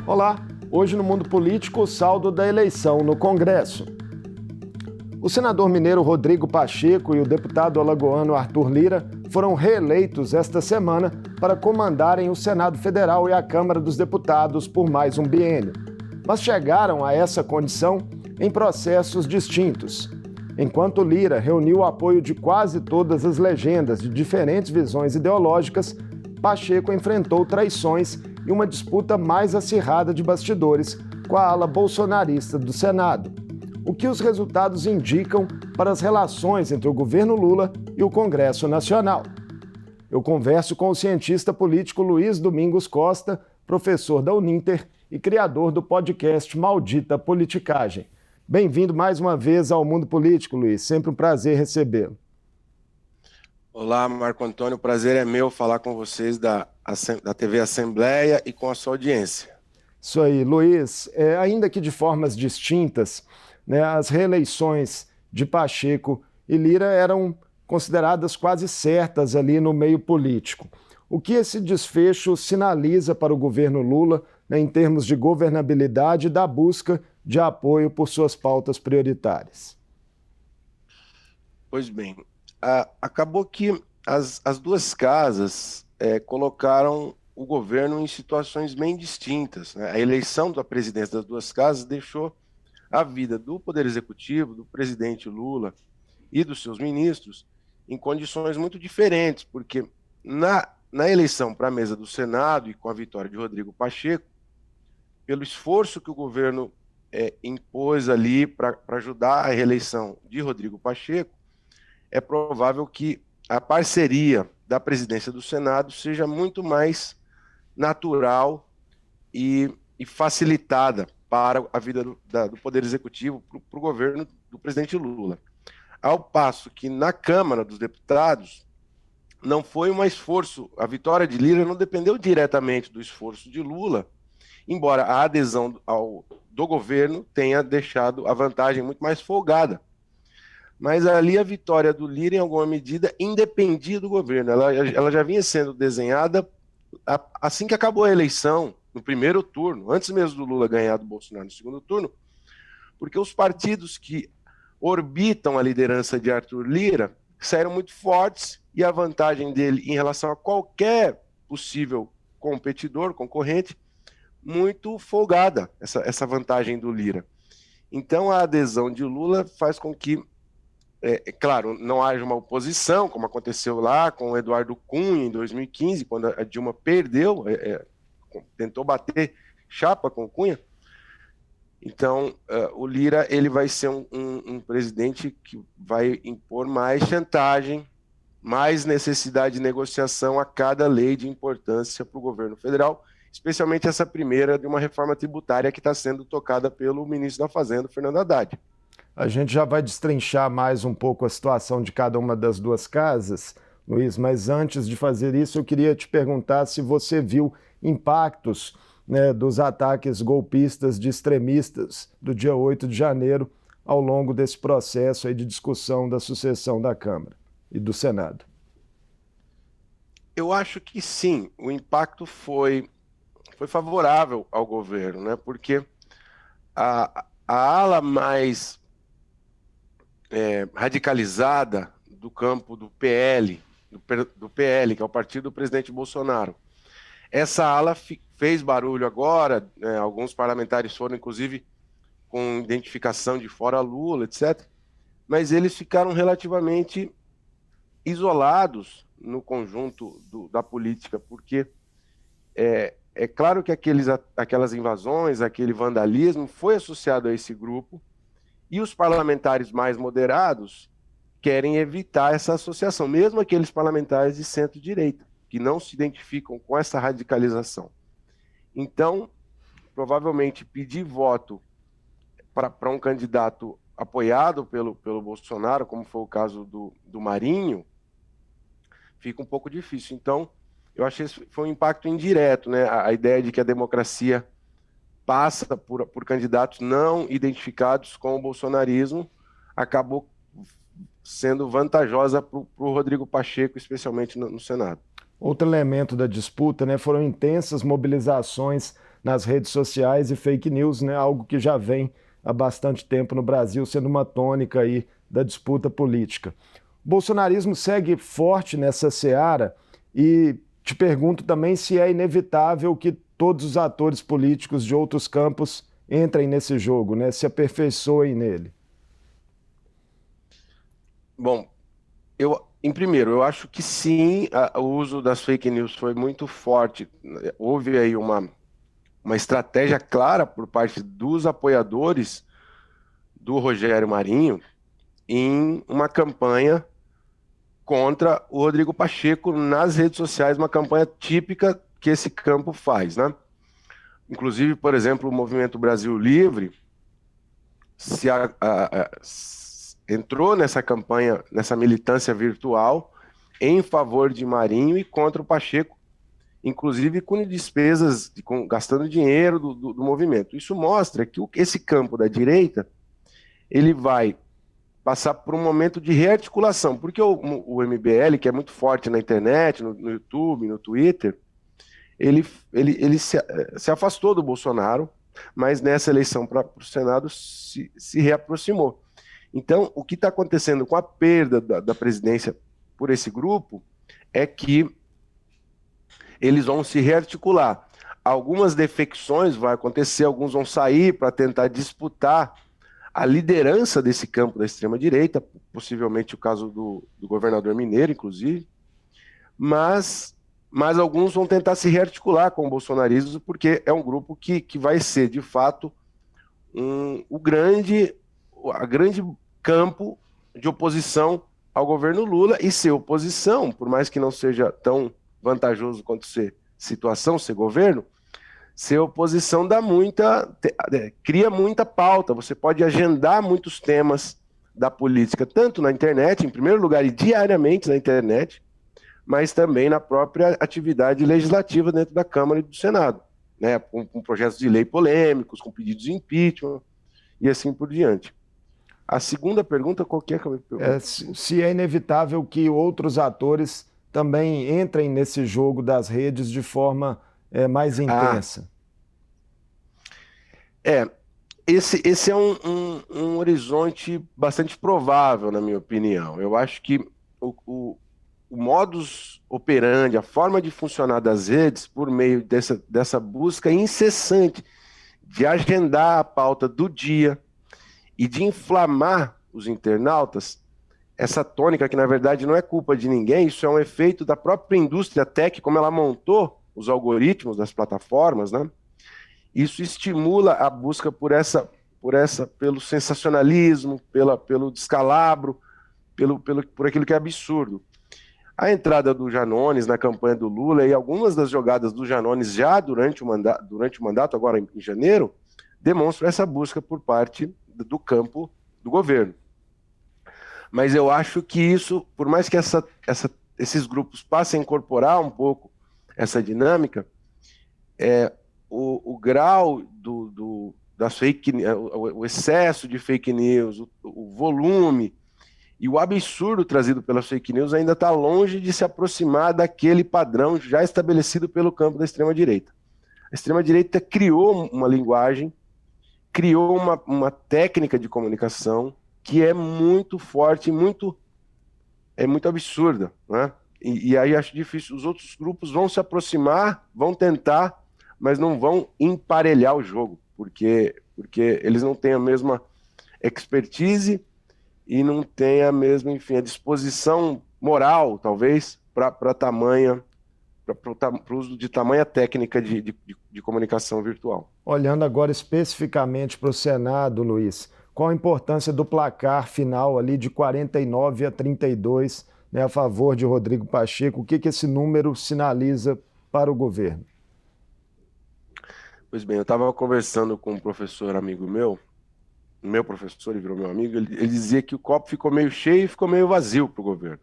Olá, hoje no Mundo Político, o saldo da eleição no Congresso. O senador mineiro Rodrigo Pacheco e o deputado alagoano Arthur Lira foram reeleitos esta semana para comandarem o Senado Federal e a Câmara dos Deputados por mais um biênio. Mas chegaram a essa condição em processos distintos. Enquanto Lira reuniu o apoio de quase todas as legendas de diferentes visões ideológicas, Pacheco enfrentou traições e uma disputa mais acirrada de bastidores com a ala bolsonarista do Senado. O que os resultados indicam para as relações entre o governo Lula e o Congresso Nacional? Eu converso com o cientista político Luiz Domingos Costa, professor da Uninter e criador do podcast Maldita Politicagem. Bem-vindo mais uma vez ao Mundo Político, Luiz. Sempre um prazer recebê-lo. Olá, Marco Antônio. O prazer é meu falar com vocês da TV Assembleia e com a sua audiência. Isso aí, Luiz. Ainda que de formas distintas, né, as reeleições de Pacheco e Lira eram consideradas quase certas ali no meio político. O que esse desfecho sinaliza para o governo Lula, né, em termos de governabilidade e da busca de apoio por suas pautas prioritárias? Pois bem, acabou que as duas casas colocaram o governo em situações bem distintas, né? A eleição da presidência das duas casas deixou a vida do Poder Executivo, do presidente Lula e dos seus ministros em condições muito diferentes, porque na eleição para a mesa do Senado e com a vitória de Rodrigo Pacheco, pelo esforço que o governo impôs ali para ajudar a reeleição de Rodrigo Pacheco, é provável que a parceria da presidência do Senado seja muito mais natural e facilitada para a vida do Poder Executivo, para o governo do presidente Lula. Ao passo que na Câmara dos Deputados não foi um esforço, a vitória de Lira não dependeu diretamente do esforço de Lula, embora a adesão do governo tenha deixado a vantagem muito mais folgada. Mas ali a vitória do Lira, em alguma medida, independia do governo. Ela já vinha sendo desenhada assim que acabou a eleição, no primeiro turno, antes mesmo do Lula ganhar do Bolsonaro no segundo turno, porque os partidos que orbitam a liderança de Arthur Lira saíram muito fortes e a vantagem dele em relação a qualquer possível competidor, concorrente, muito folgada, essa vantagem do Lira. Então a adesão de Lula faz com que, claro, não haja uma oposição, como aconteceu lá com o Eduardo Cunha em 2015, quando a Dilma perdeu, tentou bater chapa com o Cunha. Então, o Lira ele vai ser um presidente que vai impor mais chantagem, mais necessidade de negociação a cada lei de importância para o governo federal, especialmente essa primeira de uma reforma tributária que está sendo tocada pelo ministro da Fazenda, Fernando Haddad. A gente já vai destrinchar mais um pouco a situação de cada uma das duas casas, Luiz, mas antes de fazer isso, eu queria te perguntar se você viu impactos, né, dos ataques golpistas de extremistas do dia 8 de janeiro ao longo desse processo aí de discussão da sucessão da Câmara e do Senado. Eu acho que sim, o impacto foi favorável ao governo, né? Porque a ala mais radicalizada do campo do PL, que é o partido do presidente Bolsonaro, essa ala fez barulho agora, né? Alguns parlamentares foram, inclusive, com identificação de fora Lula, etc. Mas eles ficaram relativamente isolados no conjunto da política, porque é claro que aquelas invasões, aquele vandalismo foi associado a esse grupo, e os parlamentares mais moderados querem evitar essa associação, mesmo aqueles parlamentares de centro-direita, que não se identificam com essa radicalização. Então, provavelmente pedir voto para um candidato apoiado pelo Bolsonaro, como foi o caso do Marinho, fica um pouco difícil. Então, eu achei que foi um impacto indireto, né? A ideia de que a democracia passa por candidatos não identificados com o bolsonarismo acabou sendo vantajosa para o Rodrigo Pacheco, especialmente no Senado. Outro elemento da disputa, né, foram intensas mobilizações nas redes sociais e fake news, né? Algo que já vem há bastante tempo no Brasil, sendo uma tônica aí da disputa política. O bolsonarismo segue forte nessa seara e te pergunto também se é inevitável que todos os atores políticos de outros campos entrem nesse jogo, né? Se aperfeiçoem nele. Bom, em primeiro, eu acho que sim, o uso das fake news foi muito forte. Houve aí uma estratégia clara por parte dos apoiadores do Rogério Marinho em uma campanha contra o Rodrigo Pacheco nas redes sociais, uma campanha típica que esse campo faz, né? Inclusive, por exemplo, o Movimento Brasil Livre entrou nessa campanha, nessa militância virtual em favor de Marinho e contra o Pacheco, inclusive com despesas, gastando dinheiro do movimento. Isso mostra que esse campo da direita ele vai passar por um momento de rearticulação, porque o MBL, que é muito forte na internet, no YouTube, no Twitter, ele se afastou do Bolsonaro, mas nessa eleição para o Senado se reaproximou. Então, o que está acontecendo com a perda da presidência por esse grupo é que eles vão se rearticular. Algumas defecções vão acontecer, alguns vão sair para tentar disputar a liderança desse campo da extrema-direita, possivelmente o caso do governador mineiro, inclusive, mas alguns vão tentar se rearticular com o bolsonarismo, porque é um grupo que vai ser, de fato, o grande campo de oposição ao governo Lula, e ser oposição, por mais que não seja tão vantajoso quanto ser situação, ser governo, ser oposição cria muita pauta, você pode agendar muitos temas da política, tanto na internet, em primeiro lugar, e diariamente na internet, mas também na própria atividade legislativa dentro da Câmara e do Senado, né, com projetos de lei polêmicos, com pedidos de impeachment e assim por diante. A segunda pergunta, qual que é que eu me pergunto? Se é inevitável que outros atores também entrem nesse jogo das redes de forma mais intensa. Esse é um horizonte bastante provável, na minha opinião. Eu acho que o modus operandi, a forma de funcionar das redes, por meio dessa busca incessante de agendar a pauta do dia e de inflamar os internautas, essa tônica que, na verdade, não é culpa de ninguém, isso é um efeito da própria indústria tech, como ela montou os algoritmos das plataformas, né? Isso estimula a busca pelo sensacionalismo, pelo descalabro, por aquilo que é absurdo. A entrada do Janones na campanha do Lula e algumas das jogadas do Janones já durante o mandato, agora em janeiro, demonstram essa busca por parte do campo do governo. Mas eu acho que isso, por mais que esses grupos passem a incorporar um pouco essa dinâmica, o grau das o excesso de fake news, o volume e o absurdo trazido pelas fake news ainda está longe de se aproximar daquele padrão já estabelecido pelo campo da extrema-direita. A extrema-direita criou uma linguagem, criou uma técnica de comunicação que é muito forte, muito absurda, né? E aí acho difícil. Os outros grupos vão se aproximar, vão tentar, mas não vão emparelhar o jogo, porque eles não têm a mesma expertise e não têm a mesma, enfim, a disposição moral, talvez, para o uso de tamanha técnica de comunicação virtual. Olhando agora especificamente para o Senado, Luiz, qual a importância do placar final ali de 49-32, né, a favor de Rodrigo Pacheco? O que esse número sinaliza para o governo? Pois bem, eu estava conversando com um professor amigo meu professor, ele virou meu amigo, ele dizia que o copo ficou meio cheio e ficou meio vazio para o governo.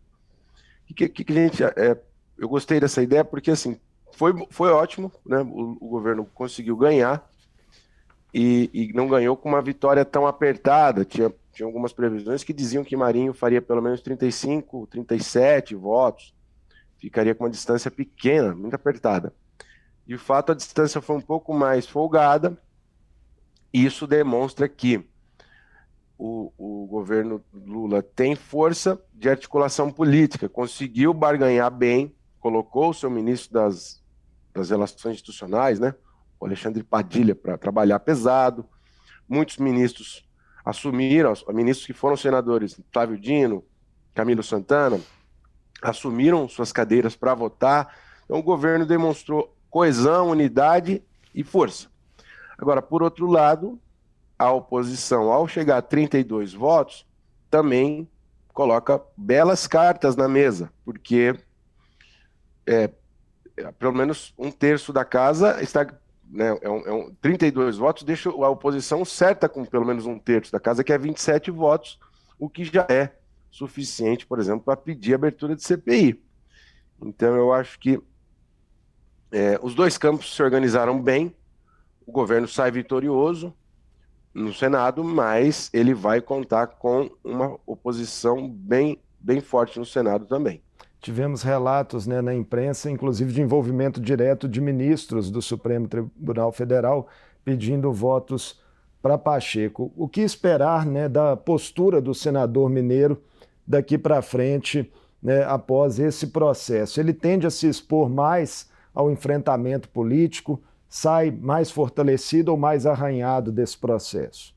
Eu gostei dessa ideia porque, assim, foi ótimo, né? O governo conseguiu ganhar e não ganhou com uma vitória tão apertada. Tinha algumas previsões que diziam que Marinho faria pelo menos 35, 37 votos, ficaria com uma distância pequena, muito apertada. De fato, a distância foi um pouco mais folgada, e isso demonstra que o governo Lula tem força de articulação política, conseguiu barganhar bem, colocou o seu ministro das Relações Institucionais, né, o Alexandre Padilha, para trabalhar pesado. Muitos ministros assumiram, ministros que foram senadores, Flávio Dino, Camilo Santana, assumiram suas cadeiras para votar. Então, o governo demonstrou coesão, unidade e força. Agora, por outro lado, a oposição, ao chegar a 32 votos, também coloca belas cartas na mesa, porque pelo menos um terço da casa está, né, 32 votos, deixa a oposição certa com pelo menos um terço da casa, que é 27 votos, o que já é suficiente, por exemplo, para pedir abertura de CPI. Então, eu acho que os dois campos se organizaram bem, o governo sai vitorioso no Senado, mas ele vai contar com uma oposição bem, bem forte no Senado também. Tivemos relatos, né, na imprensa, inclusive de envolvimento direto de ministros do Supremo Tribunal Federal pedindo votos para Pacheco. O que esperar, né, da postura do senador mineiro daqui para frente, né, após esse processo? Ele tende a se expor mais ao enfrentamento político, sai mais fortalecido ou mais arranhado desse processo?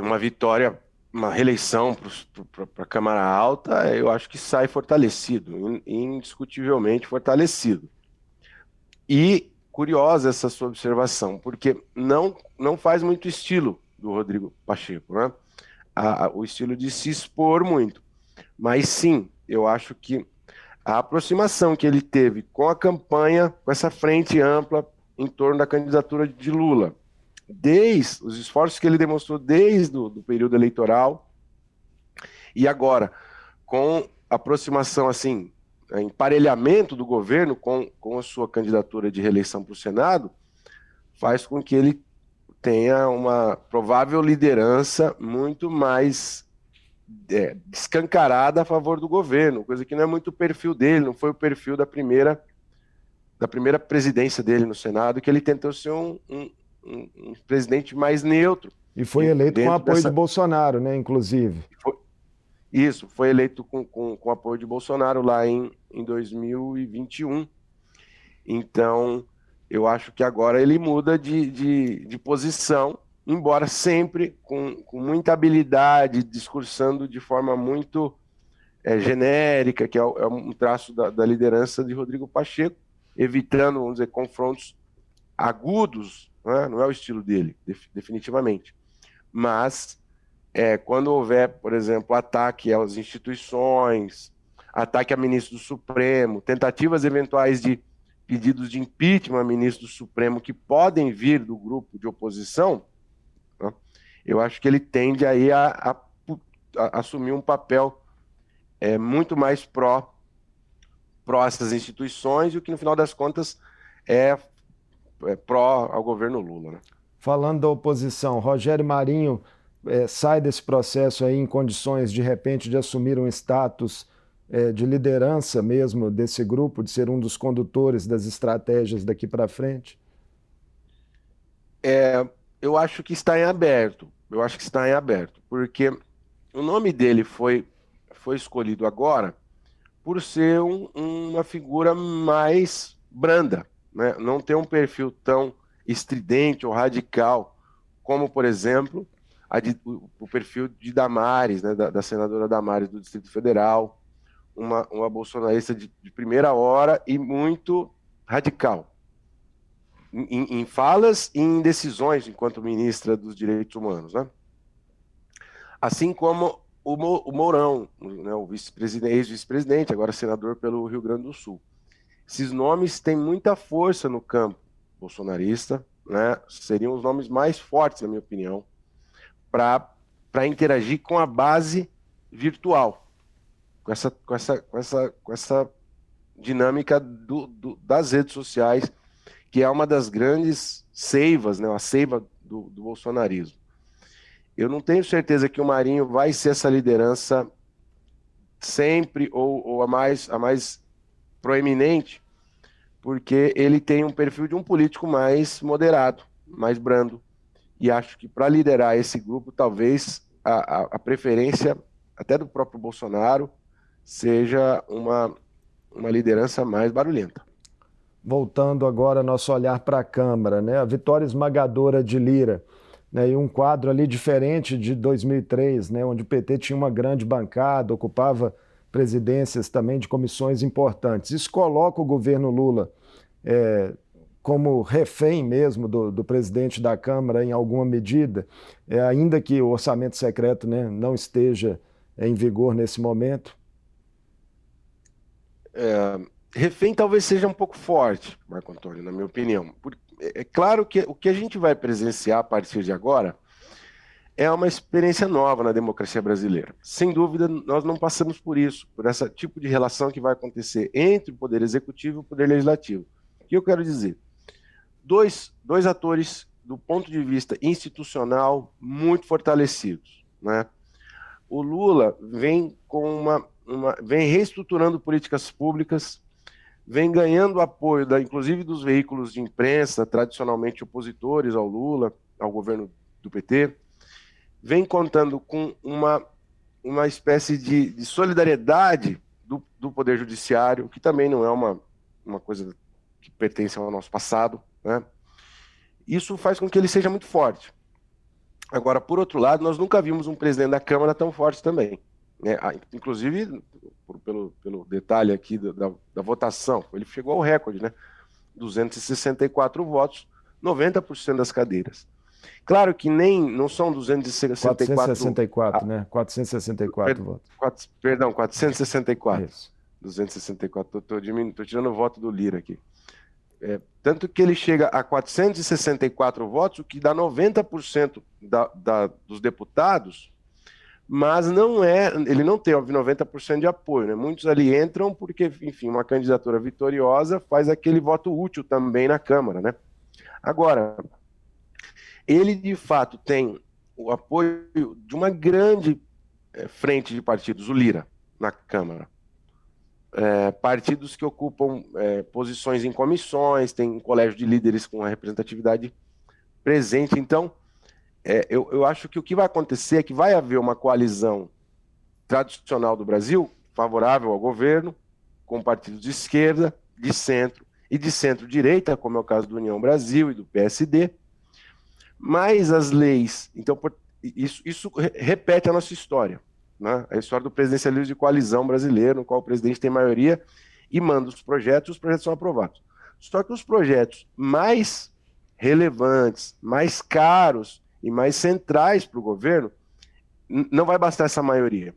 Uma vitória, uma reeleição para a Câmara Alta, eu acho que sai fortalecido, indiscutivelmente fortalecido. E curiosa essa sua observação, porque não faz muito estilo do Rodrigo Pacheco, né? O estilo de se expor muito. Mas sim, eu acho que a aproximação que ele teve com a campanha, com essa frente ampla em torno da candidatura de Lula, desde os esforços que ele demonstrou desde o período eleitoral, e agora, com aproximação, assim, emparelhamento do governo com a sua candidatura de reeleição para o Senado, faz com que ele tenha uma provável liderança muito mais escancarada a favor do governo, coisa que não é muito o perfil dele, não foi o perfil da primeira presidência dele no Senado, que ele tentou ser um presidente mais neutro. E foi eleito com apoio de Bolsonaro, né, inclusive. Foi eleito com apoio de Bolsonaro lá em 2021. Então, eu acho que agora ele muda de posição, embora sempre com muita habilidade, discursando de forma muito genérica, que é um traço da liderança de Rodrigo Pacheco, evitando, vamos dizer, confrontos agudos, né? Não é o estilo dele, definitivamente. Mas, quando houver, por exemplo, ataque às instituições, ataque a ministro do Supremo, tentativas eventuais de pedidos de impeachment a ministro do Supremo que podem vir do grupo de oposição, né? Eu acho que ele tende aí a assumir um papel muito mais pró essas instituições, e o que no final das contas é pró ao governo Lula, né? Falando da oposição, Rogério Marinho sai desse processo aí em condições, de repente, de assumir um status de liderança mesmo desse grupo, de ser um dos condutores das estratégias daqui para frente? Eu acho que está em aberto. Eu acho que está em aberto, porque o nome dele foi escolhido agora por ser uma figura mais branda, né? Não tem um perfil tão estridente ou radical como, por exemplo, o perfil de Damares, né? Da senadora Damares do Distrito Federal, uma bolsonarista de primeira hora e muito radical em falas e em decisões enquanto ministra dos Direitos Humanos, né? Assim como o Mourão, né, o ex-vice-presidente, agora senador pelo Rio Grande do Sul. Esses nomes têm muita força no campo bolsonarista, né? Seriam os nomes mais fortes, na minha opinião, para interagir com a base virtual, com essa dinâmica das redes sociais, que é uma das grandes seivas, né? A seiva do bolsonarismo. Eu não tenho certeza que o Marinho vai ser essa liderança sempre ou a mais proeminente, porque ele tem um perfil de um político mais moderado, mais brando. E acho que para liderar esse grupo, talvez a preferência até do próprio Bolsonaro seja uma liderança mais barulhenta. Voltando agora nosso olhar para a Câmara, né? A vitória esmagadora de Lira, né? E um quadro ali diferente de 2003, né? Onde o PT tinha uma grande bancada, ocupava presidências também de comissões importantes. Isso coloca o governo Lula como refém mesmo do presidente da Câmara em alguma medida, ainda que o orçamento secreto, né, não esteja em vigor nesse momento? Refém talvez seja um pouco forte, Marco Antônio, na minha opinião. É claro que o que a gente vai presenciar a partir de agora é uma experiência nova na democracia brasileira. Sem dúvida, nós não passamos por isso, por esse tipo de relação que vai acontecer entre o Poder Executivo e o Poder Legislativo. O que eu quero dizer? Dois atores, do ponto de vista institucional, muito fortalecidos, né? O Lula vem vem reestruturando políticas públicas, vem ganhando apoio, inclusive dos veículos de imprensa, tradicionalmente opositores ao Lula, ao governo do PT, vem contando com uma espécie de solidariedade do Poder Judiciário, que também não é uma coisa que pertence ao nosso passado, né? Isso faz com que ele seja muito forte. Agora, por outro lado, nós nunca vimos um presidente da Câmara tão forte também, né? Inclusive, pelo detalhe aqui da votação, ele chegou ao recorde, né? 264 votos, 90% das cadeiras. Claro que não são 264... 464, né? 464 votos. Perdão, 464. Isso. 264, estou tirando o voto do Lira aqui. Tanto que ele chega a 464 votos, o que dá 90% dos deputados, mas ele não tem 90% de apoio, né? Muitos ali entram porque, enfim, uma candidatura vitoriosa faz aquele voto útil também na Câmara, né? Agora, ele de fato tem o apoio de uma grande frente de partidos, o Lira, na Câmara. Partidos que ocupam posições em comissões, tem um colégio de líderes com a representatividade presente. Então, eu acho que o que vai acontecer é que vai haver uma coalizão tradicional do Brasil, favorável ao governo, com partidos de esquerda, de centro e de centro-direita, como é o caso do União Brasil e do PSD, mas as leis... Então, isso repete a nossa história, né? A história do presidencialismo de coalizão brasileiro, no qual o presidente tem maioria e manda os projetos são aprovados. Só que os projetos mais relevantes, mais caros e mais centrais para o governo, não vai bastar essa maioria.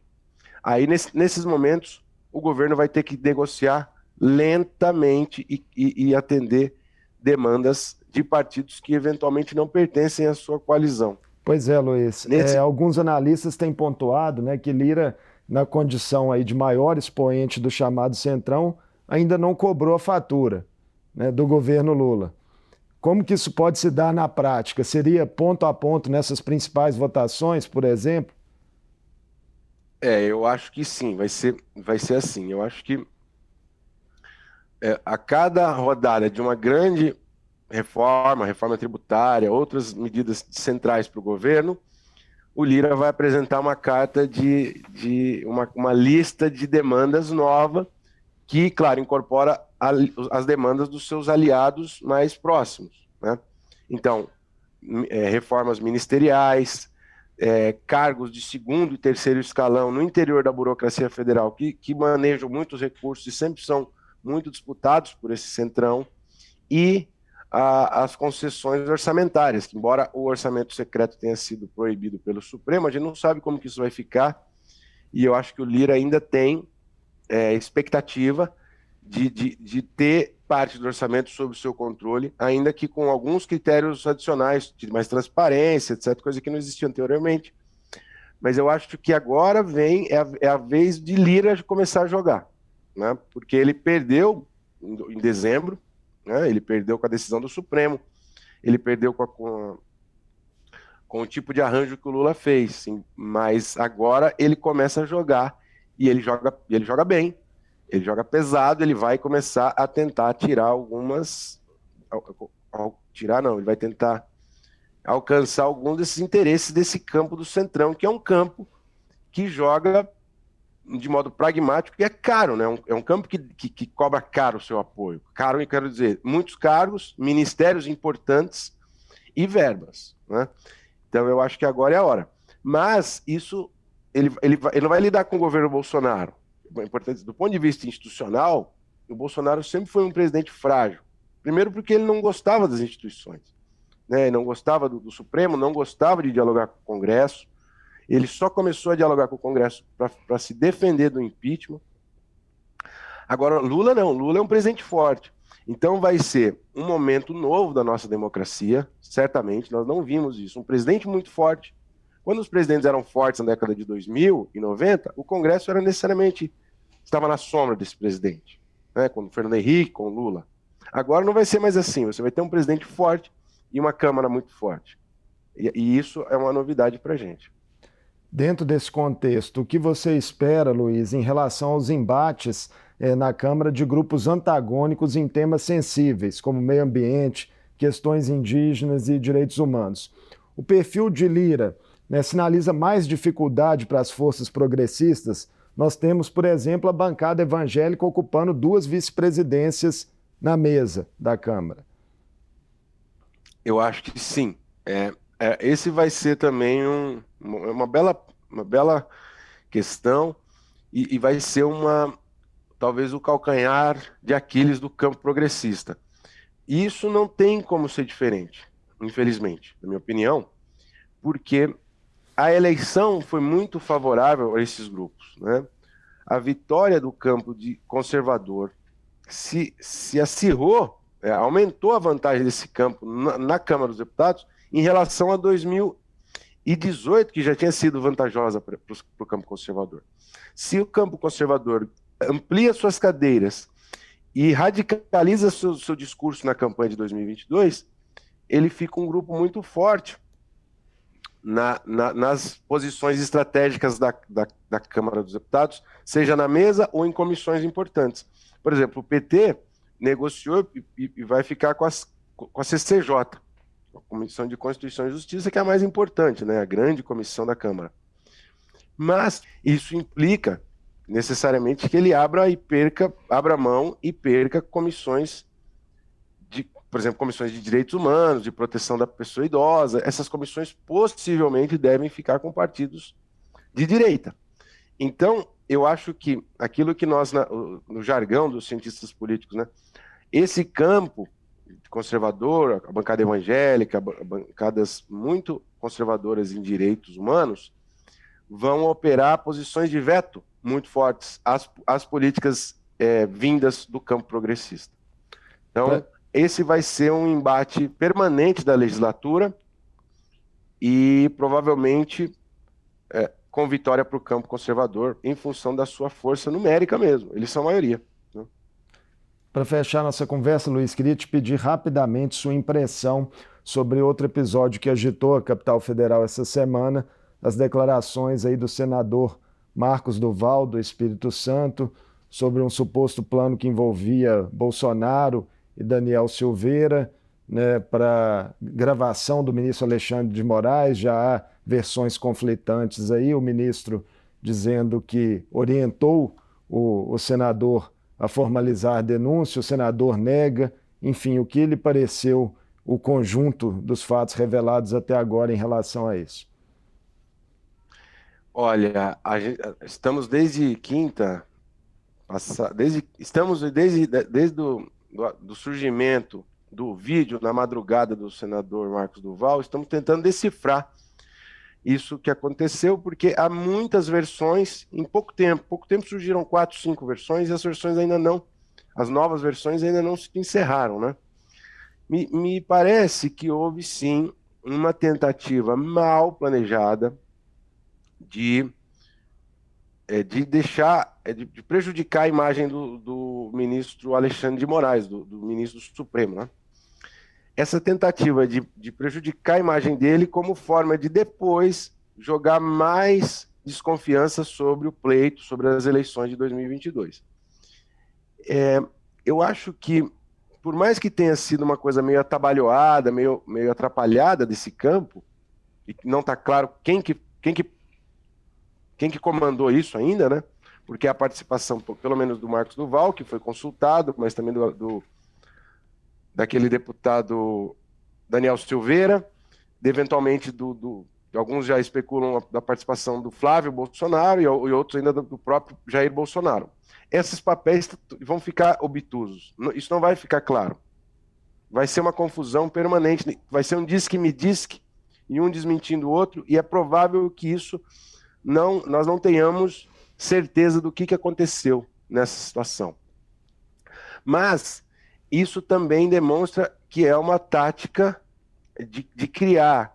Aí, nesses momentos, o governo vai ter que negociar lentamente e atender demandas de partidos que eventualmente não pertencem à sua coalizão. Pois é, Luiz. Alguns analistas têm pontuado, né, que Lira, na condição aí de maior expoente do chamado Centrão, ainda não cobrou a fatura, né, do governo Lula. Como que isso pode se dar na prática? Seria ponto a ponto nessas principais votações, por exemplo? Eu acho que sim, vai ser assim. Eu acho que a cada rodada de uma grande reforma tributária, outras medidas centrais para o governo, o Lira vai apresentar uma carta de uma lista de demandas nova que, claro, incorpora as demandas dos seus aliados mais próximos, né? Então, reformas ministeriais, cargos de segundo e terceiro escalão no interior da burocracia federal que manejam muitos recursos e sempre são muito disputados por esse centrão, e as concessões orçamentárias, que embora o orçamento secreto tenha sido proibido pelo Supremo, a gente não sabe como que isso vai ficar, e eu acho que o Lira ainda tem expectativa de ter parte do orçamento sob o seu controle, ainda que com alguns critérios adicionais, de mais transparência, etc., coisa que não existia anteriormente. Mas eu acho que agora é a vez de Lira começar a jogar, né? Porque ele perdeu em dezembro, né? Ele perdeu com a decisão do Supremo, ele perdeu com o tipo de arranjo que o Lula fez, sim, mas agora ele começa a jogar, e ele joga bem, Ele joga pesado, ele vai começar a tentar tirar algumas... Tirar não, ele vai tentar alcançar alguns desses interesses desse campo do Centrão, que é um campo que joga de modo pragmático e é caro, né? É um campo que cobra caro o seu apoio. Caro, eu quero dizer, muitos cargos, ministérios importantes e verbas, né? Então eu acho que agora é a hora. Mas isso, ele não vai lidar com o governo Bolsonaro. É importante, do ponto de vista institucional, o Bolsonaro sempre foi um presidente frágil. Primeiro porque ele não gostava das instituições, né? Ele não gostava do Supremo, não gostava de dialogar com o Congresso. Ele só começou a dialogar com o Congresso para se defender do impeachment. Agora, Lula não. Lula é um presidente forte. Então vai ser um momento novo da nossa democracia, certamente. Nós não vimos isso. Um presidente muito forte. Quando os presidentes eram fortes na década de 2000 e 90, o Congresso era necessariamente... estava na sombra desse presidente, né? Com o Fernando Henrique, com o Lula. Agora não vai ser mais assim. Você vai ter um presidente forte e uma Câmara muito forte. E isso é uma novidade para a gente. Dentro desse contexto, o que você espera, Luiz, em relação aos embates na Câmara de grupos antagônicos em temas sensíveis, como meio ambiente, questões indígenas e direitos humanos? O perfil de Lira, né, sinaliza mais dificuldade para as forças progressistas. Nós temos, por exemplo, a bancada evangélica ocupando 2 vice-presidências na mesa da Câmara. Eu acho que sim. Esse vai ser também uma bela questão e vai ser talvez o calcanhar de Aquiles do campo progressista. E isso não tem como ser diferente, infelizmente, na minha opinião, porque a eleição foi muito favorável a esses grupos, né? A vitória do campo de conservador se acirrou, aumentou a vantagem desse campo na Câmara dos Deputados em relação a 2018, que já tinha sido vantajosa para o campo conservador. Se o campo conservador amplia suas cadeiras e radicaliza seu discurso na campanha de 2022, ele fica um grupo muito forte nas posições estratégicas da Câmara dos Deputados, seja na mesa ou em comissões importantes. Por exemplo, o PT negociou e vai ficar com a CCJ, a Comissão de Constituição e Justiça, que é a mais importante, né? A grande comissão da Câmara. Mas isso implica necessariamente que ele abra mão e perca comissões por exemplo, comissões de direitos humanos, de proteção da pessoa idosa. Essas comissões possivelmente devem ficar com partidos de direita. Então, eu acho que aquilo que nós, no jargão dos cientistas políticos, né, esse campo conservador, a bancada evangélica, bancadas muito conservadoras em direitos humanos, vão operar posições de veto muito fortes às políticas vindas do campo progressista. Então, esse vai ser um embate permanente da legislatura e provavelmente com vitória para o campo conservador em função da sua força numérica mesmo. Eles são a maioria, né? Para fechar nossa conversa, Luiz, queria te pedir rapidamente sua impressão sobre outro episódio que agitou a capital federal essa semana, as declarações aí do senador Marcos Duval, do Espírito Santo, sobre um suposto plano que envolvia Bolsonaro e Daniel Silveira, né, para gravação do ministro Alexandre de Moraes. Já há versões conflitantes aí, o ministro dizendo que orientou o senador a formalizar a denúncia, o senador nega. Enfim, o que lhe pareceu o conjunto dos fatos revelados até agora em relação a isso? Olha, estamos desde quinta, estamos desde do surgimento do vídeo na madrugada do senador Marcos Duval, estamos tentando decifrar isso que aconteceu, porque há muitas versões em pouco tempo surgiram 4, 5 versões, e as novas versões ainda não se encerraram, né? Me parece que houve sim uma tentativa mal planejada de prejudicar a imagem do ministro Alexandre de Moraes, do ministro do Supremo, né? Essa tentativa de prejudicar a imagem dele como forma de depois jogar mais desconfiança sobre o pleito, sobre as eleições de 2022. Eu acho que, por mais que tenha sido uma coisa meio atabalhoada, meio atrapalhada desse campo, e que não está claro quem que comandou isso ainda, né? Porque a participação, pelo menos do Marcos Duval, que foi consultado, mas também daquele deputado Daniel Silveira, eventualmente alguns já especulam da participação do Flávio Bolsonaro e outros ainda do próprio Jair Bolsonaro. Esses papéis vão ficar obtusos. Isso não vai ficar claro. Vai ser uma confusão permanente. Vai ser um diz-que-me-diz-que e um desmentindo o outro, e é provável que nós não tenhamos certeza do que aconteceu nessa situação. Mas isso também demonstra que é uma tática de criar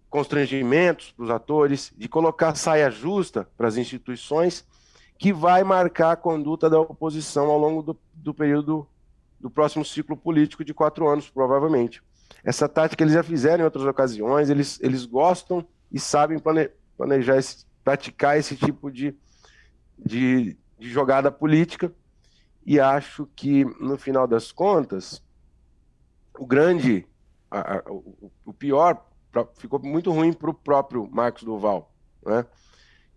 constrangimentos para os atores, de colocar saia justa para as instituições, que vai marcar a conduta da oposição ao longo do período do próximo ciclo político de 4 anos, provavelmente. Essa tática eles já fizeram em outras ocasiões, eles gostam e sabem planejar, praticar esse tipo de jogada política, e acho que, no final das contas, o pior ficou muito ruim para o próprio Marcos Duval, né?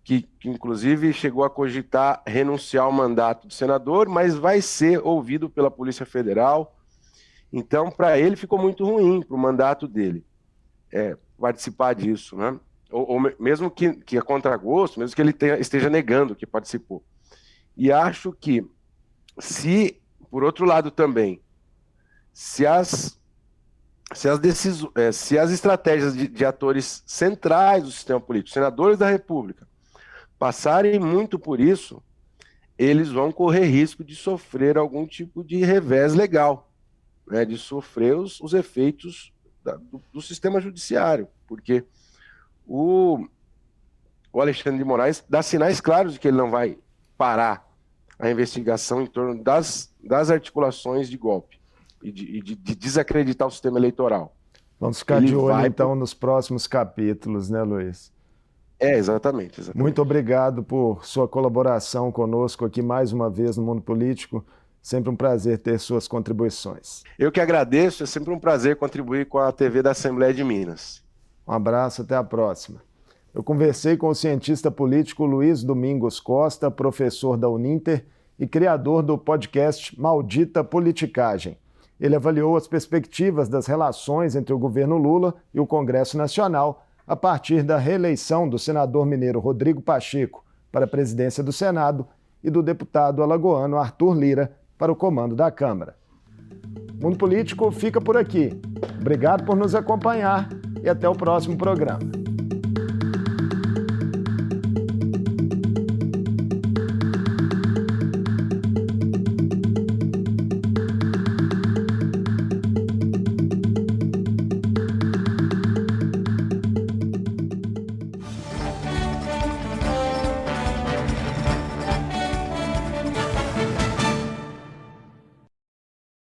Que inclusive chegou a cogitar renunciar ao mandato de senador, mas vai ser ouvido pela Polícia Federal. Então, para ele ficou muito ruim, para o mandato dele, participar disso, né? Ou mesmo que a contragosto, mesmo que ele esteja negando que participou. E acho que, por outro lado também, se as estratégias de atores centrais do sistema político, senadores da República, passarem muito por isso, eles vão correr risco de sofrer algum tipo de revés legal, né, de sofrer os efeitos do sistema judiciário, porque o Alexandre de Moraes dá sinais claros de que ele não vai parar a investigação em torno das articulações de golpe e de desacreditar o sistema eleitoral. Vamos ficar de olho, então, nos próximos capítulos, né, Luiz? Exatamente. Muito obrigado por sua colaboração conosco aqui mais uma vez no Mundo Político. Sempre um prazer ter suas contribuições. Eu que agradeço, é sempre um prazer contribuir com a TV da Assembleia de Minas. Um abraço, até a próxima. Eu conversei com o cientista político Luiz Domingos Costa, professor da Uninter e criador do podcast Maldita Politicagem. Ele avaliou as perspectivas das relações entre o governo Lula e o Congresso Nacional a partir da reeleição do senador mineiro Rodrigo Pacheco para a presidência do Senado e do deputado alagoano Arthur Lira para o comando da Câmara. O Mundo Político fica por aqui. Obrigado por nos acompanhar e até o próximo programa.